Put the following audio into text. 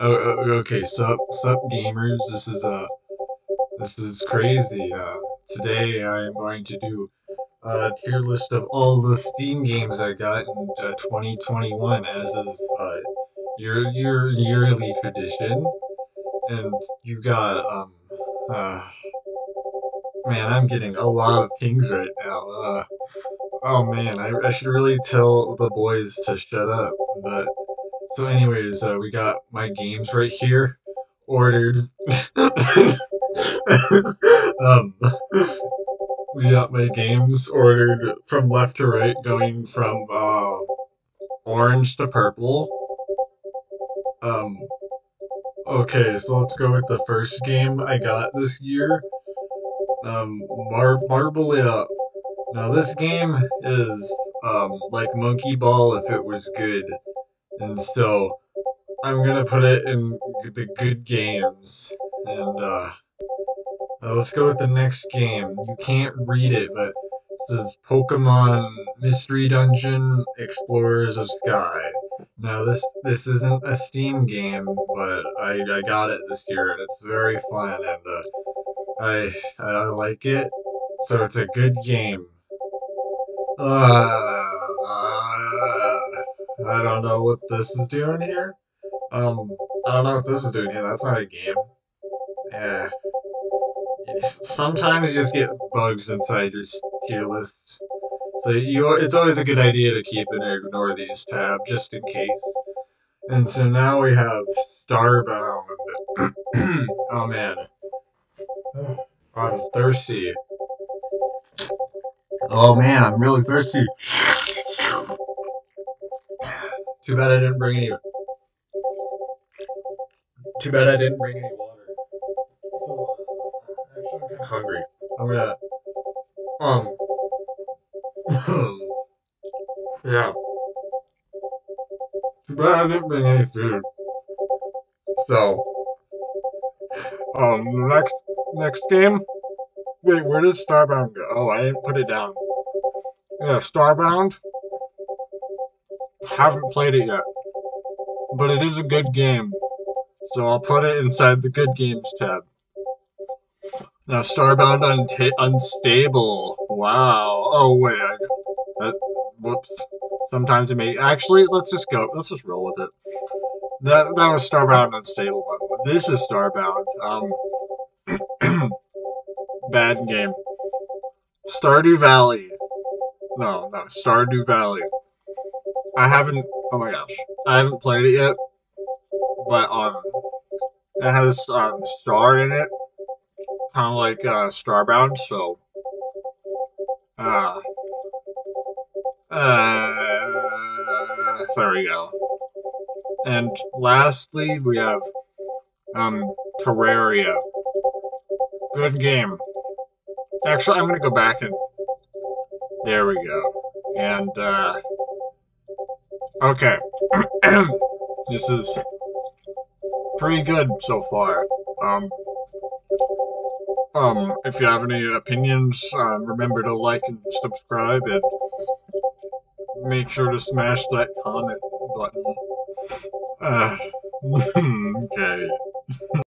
Okay, sup gamers. This is crazy. Today I am going to do a tier list of all the Steam games I got in 2021, as is your yearly tradition. And you got uh, man, I'm getting a lot of pings right now. Oh man, I should really tell the boys to shut up, but. So anyways, we got my games right here, ordered. um, we got my games ordered from left to right, going from orange to purple. Um, okay, so let's go with the first game I got this year. Marble It Up. Now this game is like Monkey Ball if it was good, and so I'm gonna put it in the good games. And let's go with the next game. You can't read it, but this is Pokemon Mystery Dungeon Explorers of Sky. Now this isn't a Steam game, but I got it this year and it's very fun and I like it. So it's a good game. I don't know what this is doing here. I don't know what this is doing here. That's not a game. Yeah. Sometimes you just get bugs inside your tier lists. So it's always a good idea to keep and ignore these tabs just in case. And so now we have Starbound. Oh man. I'm thirsty. Oh man, I'm really thirsty. Too bad I didn't bring any. Too bad I didn't bring any water. So, actually, I'm kind of hungry. I'm gonna. Yeah. Too bad I didn't bring any food. So, next game. Wait, where did Starbound go? Oh, I didn't put it down. Yeah, Starbound. Haven't played it yet, but it is a good game. So I'll put it inside the good games tab. Now, Starbound Unstable. Wow. Oh wait, whoops. Sometimes it may actually. Let's just go. Let's just roll with it. That was Starbound Unstable, by the way. This is Starbound. Bad game. Stardew Valley. No, Stardew Valley. I haven't. Oh my gosh, I haven't played it yet. But it has Star in it, kind of like Starbound. So, uh, there we go. And lastly, we have Terraria. Good game. Actually, I'm gonna go back and there we go. And okay, this is pretty good so far. If you have any opinions, remember to like and subscribe, and make sure to smash that comment button. Okay.